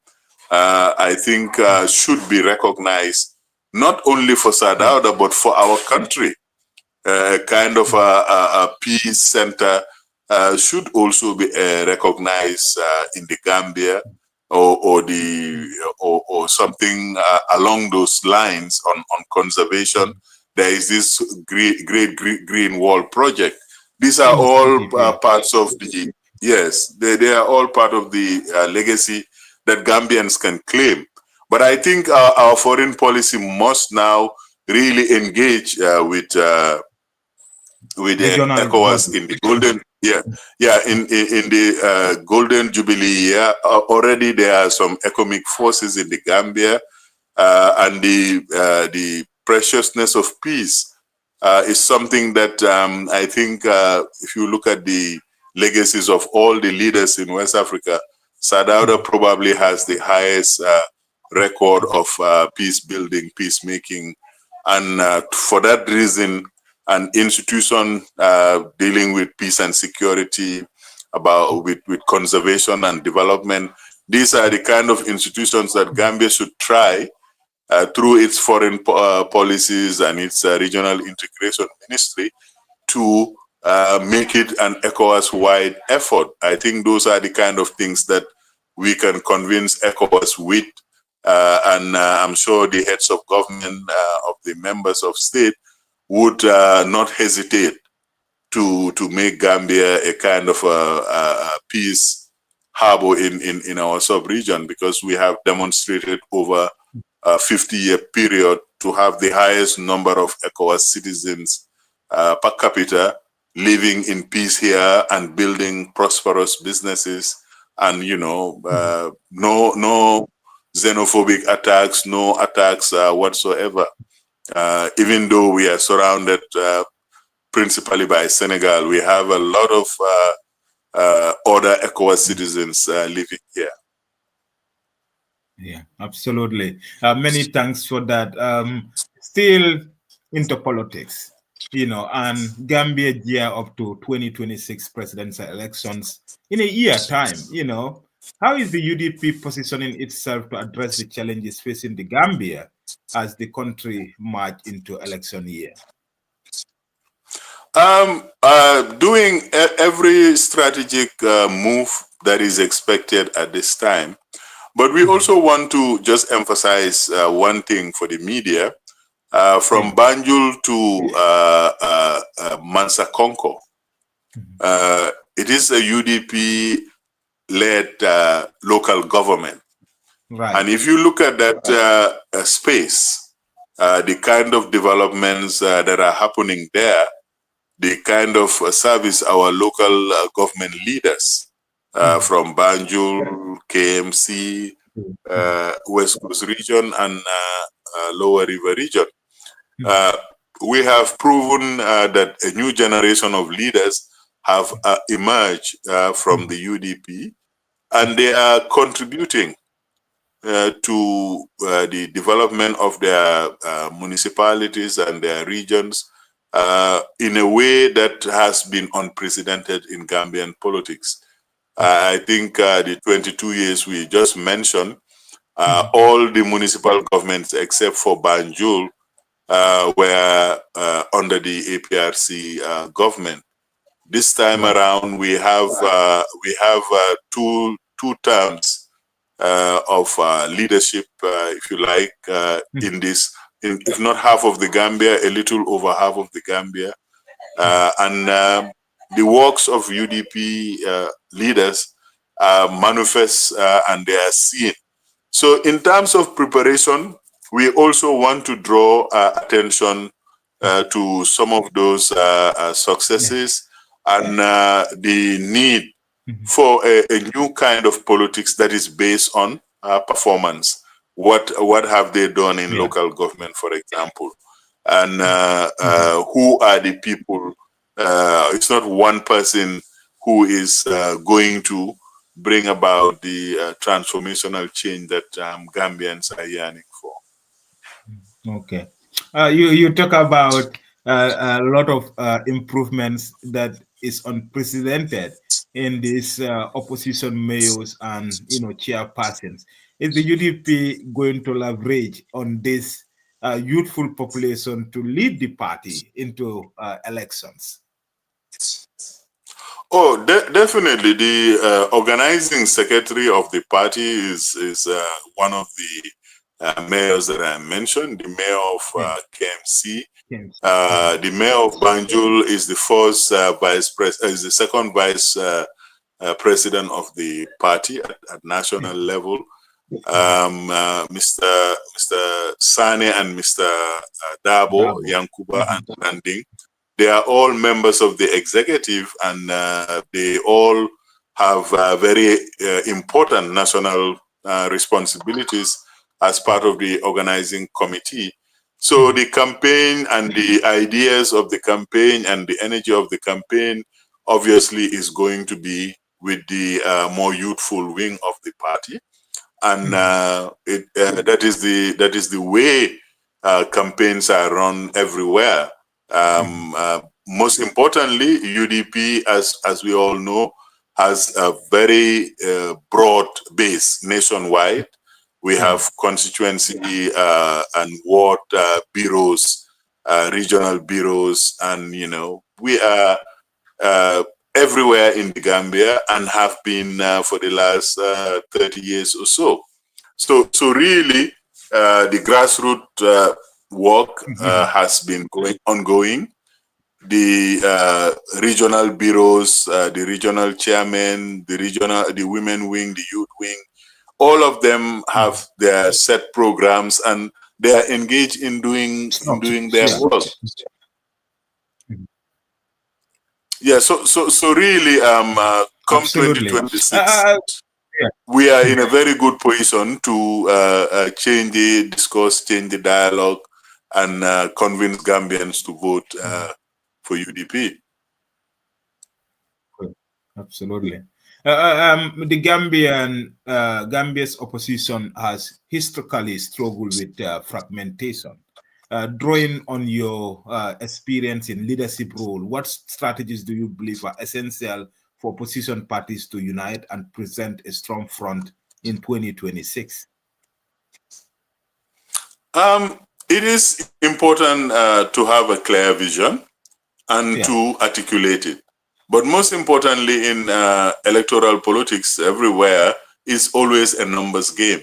I think should be recognized, not only for Sadauda, but for our country. Kind of a peace center should also be recognized in the Gambia, or something along those lines on conservation. There is this great green wall project. These are all parts of the, yes, they are all part of the legacy that Gambians can claim. But I think our foreign policy must now really engage with the ECOWAS in the golden, in the golden jubilee year. Already there are some economic forces in the Gambia, and the preciousness of peace is something that I think if you look at the legacies of all the leaders in West Africa, Sadauda probably has the highest record of peace building, peacemaking, and for that reason, an institution dealing with peace and security, with conservation and development, These are the kind of institutions that Gambia should try through its foreign policies and its regional integration ministry to make it an ECOWAS-wide effort. I think those are the kind of things that we can convince ECOWAS with, and I'm sure the heads of government of the members of state would not hesitate to make Gambia a kind of a peace harbor in our sub-region, because we have demonstrated over a 50-year period to have the highest number of ECOWAS citizens per capita living in peace here and building prosperous businesses, and no xenophobic attacks, no attacks whatsoever. Even though we are surrounded principally by Senegal, we have a lot of other ECOWAS citizens living here. Yeah, absolutely. Many thanks for that. Still into politics, and Gambia gear up to 2026 presidential elections in a year time. How is the UDP positioning itself to address the challenges facing the Gambia as the country march into election year? Doing every strategic move that is expected at this time. But we also want to just emphasize one thing for the media. From Banjul to Mansa Konko, it is a UDP-led local government. Right. And if you look at that space, the kind of developments that are happening there, the kind of service our local government leaders from Banjul, KMC, West Coast region, and Lower River region. We have proven that a new generation of leaders have emerged from the UDP, and they are contributing to the development of their municipalities and their regions in a way that has been unprecedented in Gambian politics. I think the 22 years we just mentioned, all the municipal governments except for Banjul were under the APRC government. This time around, we have two terms of leadership, if you like, in this, if not half of the Gambia, a little over half of the Gambia, and the works of UDP leaders manifest and they are seen. So in terms of preparation, we also want to draw attention to some of those successes and the need for a new kind of politics that is based on performance. What have they done in local government, for example? And who are the people? It's not one person who is going to bring about the transformational change that Gambians are yearning for. Okay. You talk about a lot of improvements that is unprecedented in these opposition mayors and chairpersons. Is the UDP going to leverage on this youthful population to lead the party into elections? Oh, definitely. The organizing secretary of the party is one of the mayors that I mentioned, the mayor of KMC. The mayor of Banjul is the first is the second vice president of the party at national level. Mr. Sane and Mr. Dabo, Yankuba, and Landing, they are all members of the executive, and they all have very important national responsibilities as part of the organizing committee. So the campaign and the ideas of the campaign and the energy of the campaign obviously is going to be with the more youthful wing of the party. And that is the way campaigns are run everywhere. Most importantly, UDP, as we all know, has a very broad base nationwide. We have constituency and ward bureaus, regional bureaus, and we are everywhere in the Gambia and have been for the last 30 years or so. So really, the grassroots work has been ongoing. The regional bureaus, the regional chairman, the women wing, the youth wing, all of them have their set programs and they are engaged in doing their work. Yeah, so really, come 2026, we are in a very good position to change the discourse, change the dialogue, and convince Gambians to vote for UDP. Absolutely. The Gambia's opposition has historically struggled with fragmentation. Drawing on your experience in leadership role, what strategies do you believe are essential for opposition parties to unite and present a strong front in 2026? It is important to have a clear vision and to articulate it. But most importantly, in electoral politics everywhere, is always a numbers game.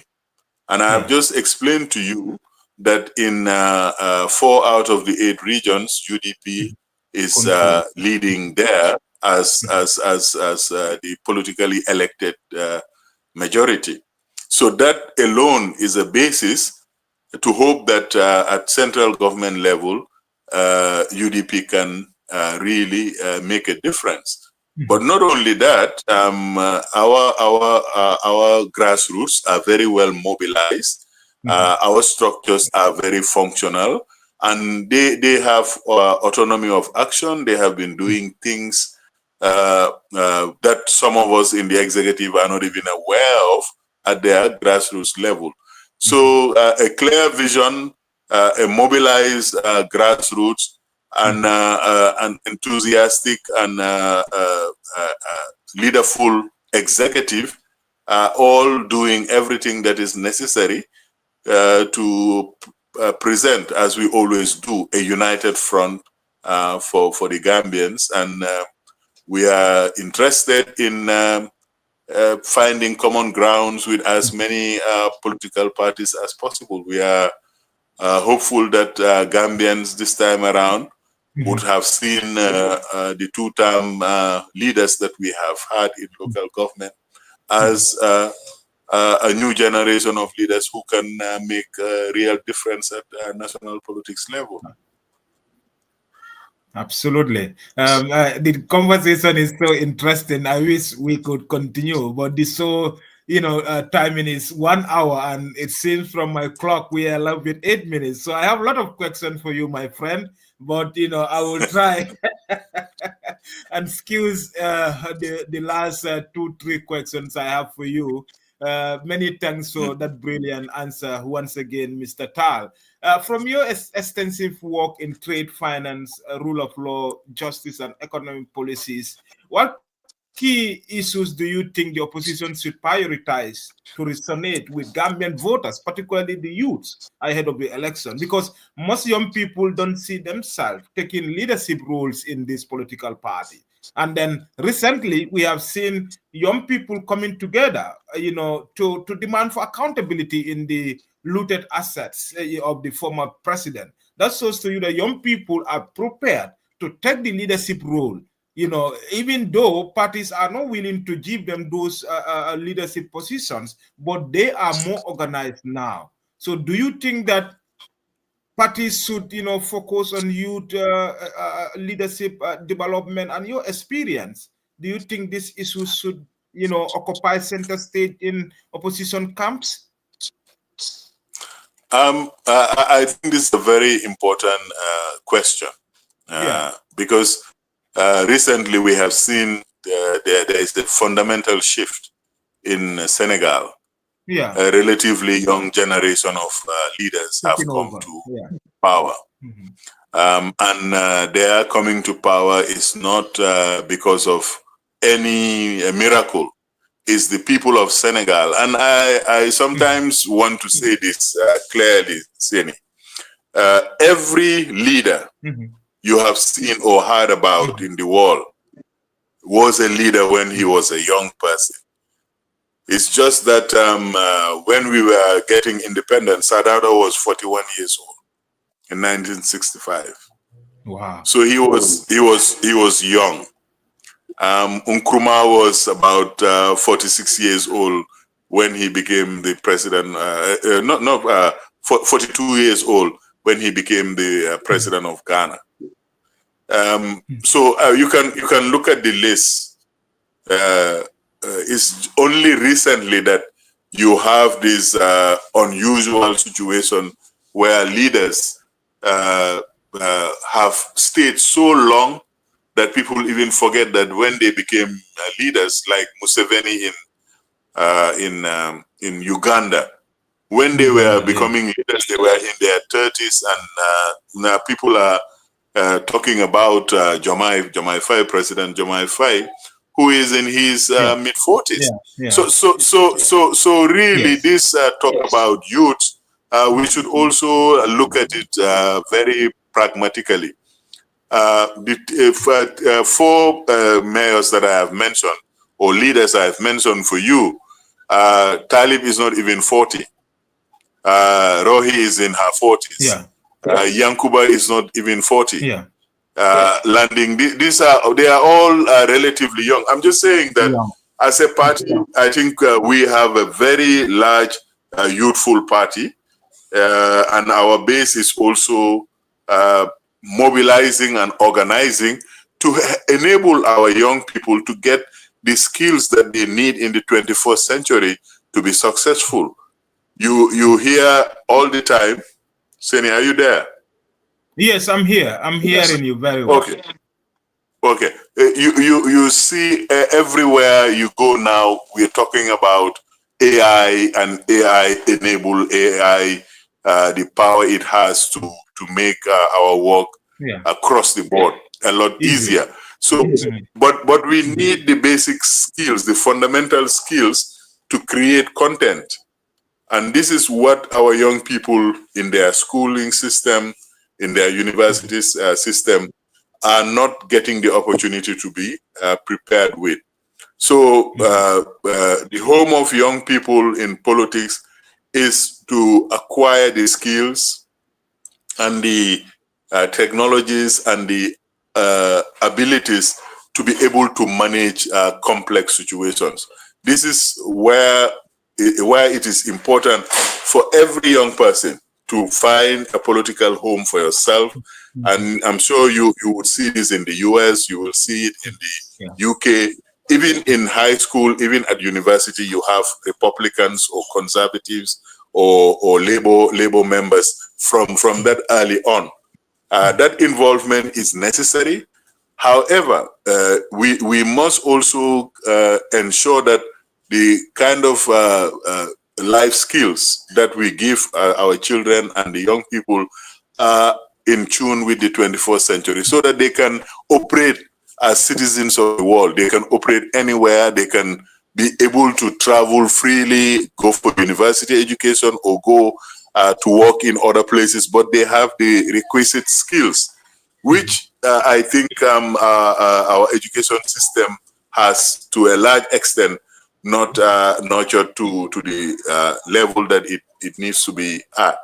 And I have just explained to you that in 4 out of the 8 regions, UDP is leading there as the politically elected majority. So that alone is a basis to hope that at central government level, UDP can really make a difference. But not only that, our grassroots are very well mobilized. Our structures are very functional, and they have autonomy of action. They have been doing things that some of us in the executive are not even aware of at their grassroots level. So a clear vision, a mobilized grassroots, and an enthusiastic and leaderful executive, all doing everything that is necessary to present, as we always do, a united front for the Gambians. And we are interested in finding common grounds with as many political parties as possible. We are hopeful that Gambians this time around would have seen the 2-term leaders that we have had in local government as a new generation of leaders who can make a real difference at national politics level. Absolutely. The conversation is so interesting. I wish we could continue, but the timing is 1 hour, and it seems from my clock we are left with 8 minutes. So I have a lot of questions for you, my friend, but I will try and excuse the last 2-3 questions I have for you. Many thanks for that brilliant answer once again, Mr. Tal. From your extensive work in trade, finance, rule of law, justice, and economic policies, what key issues do you think the opposition should prioritize to resonate with Gambian voters, particularly the youths, ahead of the election? Because most young people don't see themselves taking leadership roles in this political party. And then recently, we have seen young people coming together, to demand for accountability in the looted assets of the former president. That shows to you that young people are prepared to take the leadership role, even though parties are not willing to give them those leadership positions, but they are more organized now. So do you think that parties should, focus on youth leadership development and your experience? Do you think these issues should, occupy center stage in opposition camps? I think this is a very important question because recently we have seen there is a fundamental shift in Senegal. A relatively young generation of leaders have come to power. And they are coming to power is not because of any miracle is the people of Senegal. And I sometimes want to say this clearly, Seni. Every leader you have seen or heard about in the world was a leader when he was a young person. It's just that when we were getting independence, Sadado was 41 years old in 1965. Wow! So he was young. Nkrumah was about 46 years old when he became the president. 42 years old when he became the president of Ghana. So you can look at the list. It's only recently that you have this unusual situation where leaders have stayed so long that people even forget that when they became leaders, like Museveni in Uganda, when they were becoming leaders, they were in their 30s, and now people are talking about Jamai Faye, President Jamai Faye, who is in his mid 40s. So really, this talk about youth, we should also look at it very pragmatically. The four mayors that I have mentioned, or leaders I have mentioned for you, Talib is not even 40. Rohi is in her 40s. Yankuba is not even 40. Landing, they are all relatively young. I'm just saying that as a party, I think we have a very large youthful party, and our base is also mobilizing and organizing to enable our young people to get the skills that they need in the 21st century to be successful. You hear all the time, Seni, are you there? Yes, I'm here. I'm hearing you very well. Okay. You see everywhere you go now, we're talking about AI and AI enable AI, the power it has to make our work across the board a lot easier. So, but we need the basic skills, the fundamental skills to create content. And this is what our young people in their schooling system, in their universities system, are not getting the opportunity to be prepared with. So the home of young people in politics is to acquire the skills and the technologies and the abilities to be able to manage complex situations. This is where it is important for every young person to find a political home for yourself. And I'm sure you would see this in the US, you will see it in the UK, even in high school, even at university, you have Republicans or conservatives or labor members from that early on. That involvement is necessary. However, we must also ensure that the kind of life skills that we give our children and the young people are in tune with the 21st century so that they can operate as citizens of the world. They can operate anywhere. They can be able to travel freely, go for university education, or go to work in other places, but they have the requisite skills, which I think our education system has, to a large extent, not nurtured to the level that it needs to be at.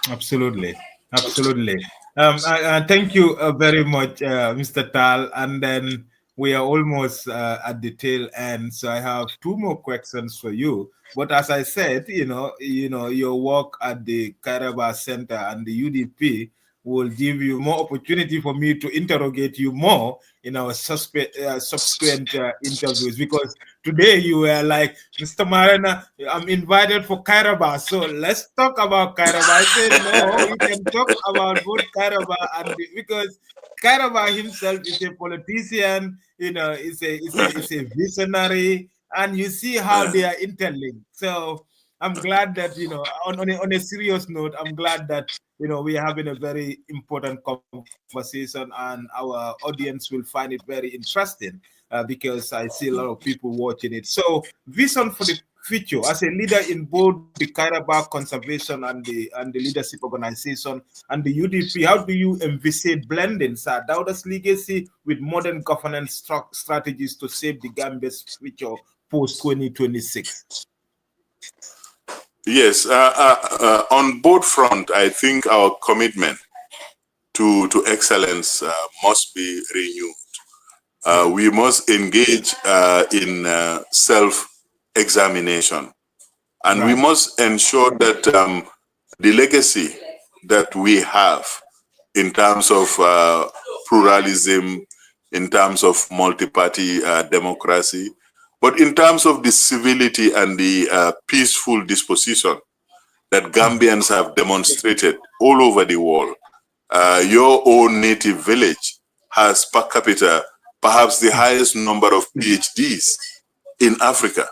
Absolutely. Thank you very much, Mr. Tal. And then we are almost at the tail end, so I have two more questions for you. But as I said, your work at the Kairaba Center and the UDP will give you more opportunity for me to interrogate you more in our subsequent interviews, because today you were like, Mr. Marina, I'm invited for Kairaba, so let's talk about Kairaba. I said, no, we can talk about both Kairaba and because Kairaba himself is a politician, is a visionary, and you see how they are interlinked. So I'm glad that, on a serious note, I'm glad that we are having a very important conversation, and our audience will find it very interesting because I see a lot of people watching it. So, vision for the future as a leader in both the Karabakh Conservation and the Leadership Organization and the UDP. How do you envisage blending Sir Dauda's legacy with modern governance strategies to shape the Gambia's future post 2026? Yes, on both front, I think our commitment to excellence must be renewed. We must engage in self-examination, and we must ensure that the legacy that we have in terms of pluralism, in terms of multi-party democracy, but in terms of the civility and the peaceful disposition that Gambians have demonstrated all over the world. Your own native village has per capita perhaps the highest number of PhDs in Africa.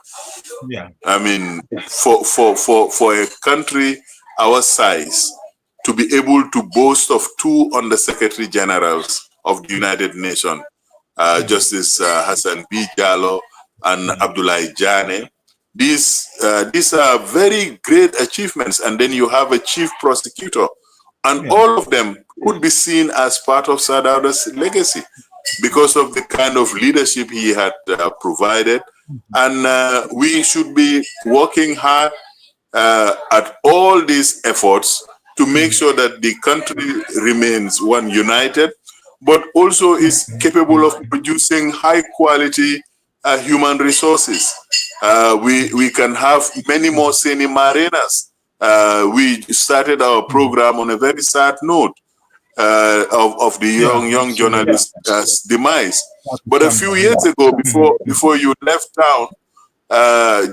Yeah. I mean, for a country our size to be able to boast of 2 Undersecretary Generals of the United Nations, Justice Hassan B. Jallo and Abdoulaye Jane, these are very great achievements. And then you have a chief prosecutor, and all of them could be seen as part of Sir Dauda's legacy because of the kind of leadership he had provided. And we should be working hard at all these efforts to make sure that the country remains united, but also is capable of producing high quality human resources. We can have many more Seni Marinas. We started our program on a very sad note of the young journalist's demise. But a few years ago, before you left town,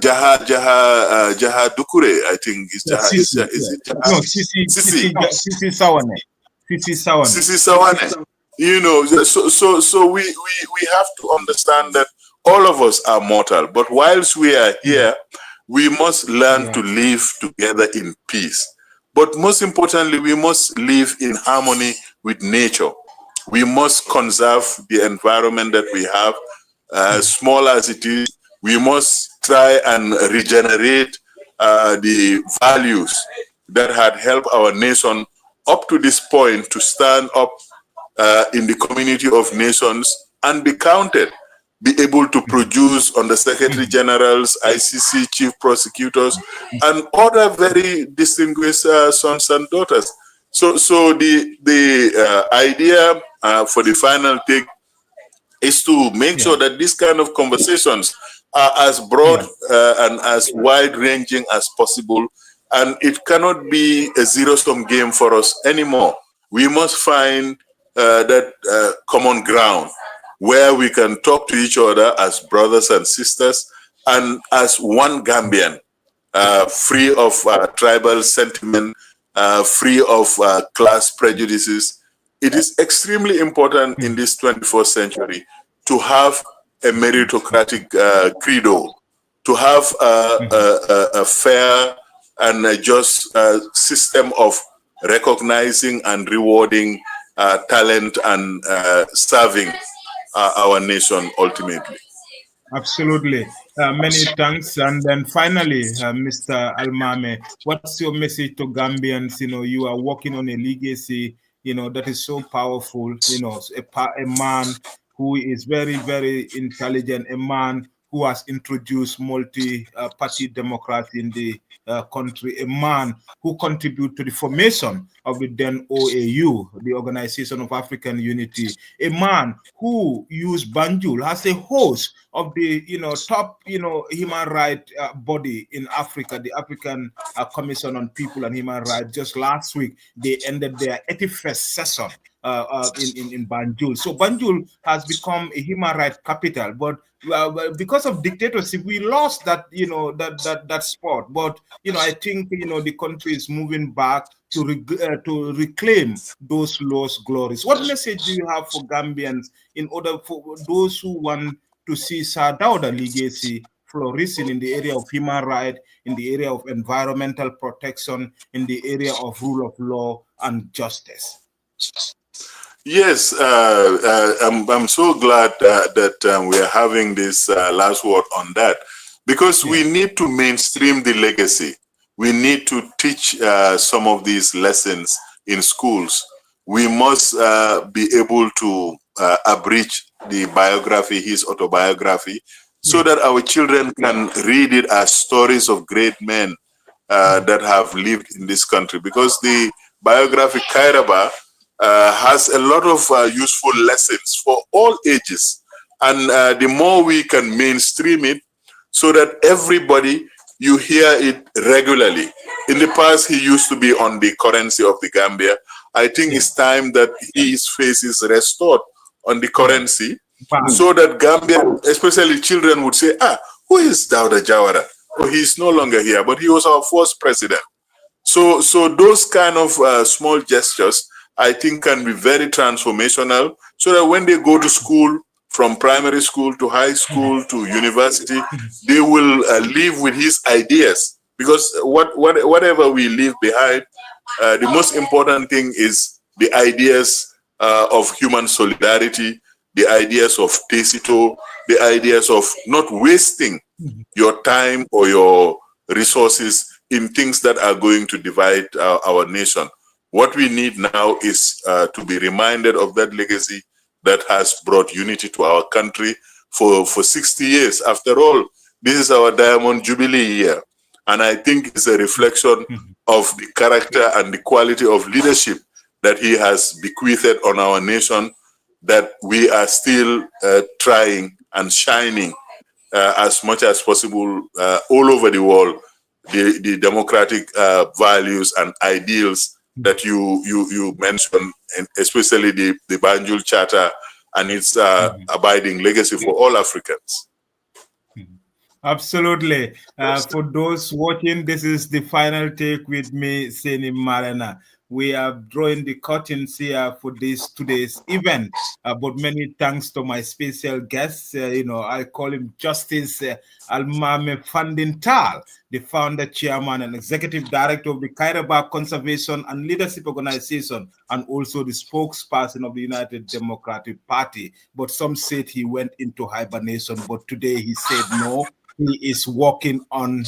Jaha Dukure, I think is Jaha. Is it Jaha? No, Sisi Sawane. Sisi Sawane. You know, so we have to understand that all of us are mortal, but whilst we are here, we must learn to live together in peace. But most importantly, we must live in harmony with nature. We must conserve the environment that we have, small as it is. We must try and regenerate the values that had helped our nation up to this point to stand up in the community of nations and be counted, be able to produce Undersecretary Generals, ICC chief prosecutors, and other very distinguished sons and daughters. So the idea for the final take is to make sure that these kind of conversations are as broad and as wide-ranging as possible, and it cannot be a zero-sum game for us anymore. We must find that common ground where we can talk to each other as brothers and sisters and as one Gambian, free of tribal sentiment, free of class prejudices. It is extremely important in this 21st century to have a meritocratic credo, to have a fair and a just system of recognizing and rewarding talent and serving our nation ultimately. Absolutely. Many thanks. And then finally, Mr. Almame, what's your message to Gambians? You are working on a legacy, that is so powerful, a man who is very, very intelligent, a man who has introduced multi-party democracy in the country, a man who contributed to the formation of the then OAU, the Organization of African Unity, a man who used Banjul as a host of the top human rights body in Africa, the African Commission on People and Human Rights. Just last week, they ended their 81st session in Banjul. So Banjul has become a human rights capital, but because of dictatorship, we lost that that spot. But I think the country is moving back to reclaim those lost glories. What message do you have for Gambians in order for those who want to see Sir Dauda legacy flourishing in the area of human rights, in the area of environmental protection, in the area of rule of law and justice. Yes, I'm so glad that we are having this last word on that, because we need to mainstream the legacy. We need to teach some of these lessons in schools. We must be able to abridge the biography, his autobiography, so that our children can read it as stories of great men that have lived in this country. Because the biography Kairaba has a lot of useful lessons for all ages. And the more we can mainstream it, so that everybody, you hear it regularly. In the past, he used to be on the currency of the Gambia. I think it's time that his face is restored on the currency, so that Gambia, especially children, would say, who is Dawda Jawara? Oh, he's no longer here, but he was our first president. So those kind of small gestures, I think, can be very transformational, so that when they go to school, from primary school to high school to university, they will live with his ideas. Because whatever we leave behind, the most important thing is the ideas of human solidarity, the ideas of Tacito, the ideas of not wasting your time or your resources in things that are going to divide our nation. What we need now is to be reminded of that legacy that has brought unity to our country for 60 years. After all, this is our Diamond Jubilee year. And I think it's a reflection of the character and the quality of leadership that he has bequeathed on our nation, that we are still trying and shining as much as possible all over the world, the democratic values and ideals that you mentioned, and especially the Banjul Charter and its abiding legacy for all Africans. Absolutely. For those watching, this is the final take with me, Seni Marina. We are drawing the curtains here for today's event. But many thanks to my special guest. I call him Justice Almame Fandintal, the founder, chairman, and executive director of the Kairaba Conservation and Leadership Organization, and also the spokesperson of the United Democratic Party. But some said he went into hibernation, but today he said no. He is working on,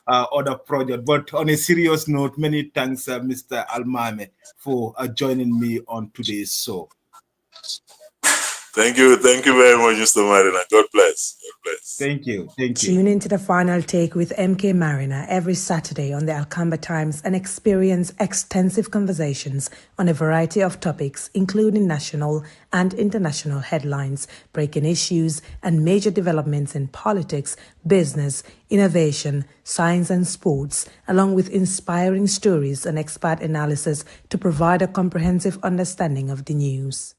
other projects. But on a serious note, many thanks, Mr. Almame, for joining me on today's show. Thank you very much, Mr. Marina. God bless. God bless. Thank you. Tune into the final take with MK Marina every Saturday on the Alcamba Times and experience extensive conversations on a variety of topics, including national and international headlines, breaking issues, and major developments in politics, business, innovation, science, and sports, along with inspiring stories and expert analysis to provide a comprehensive understanding of the news.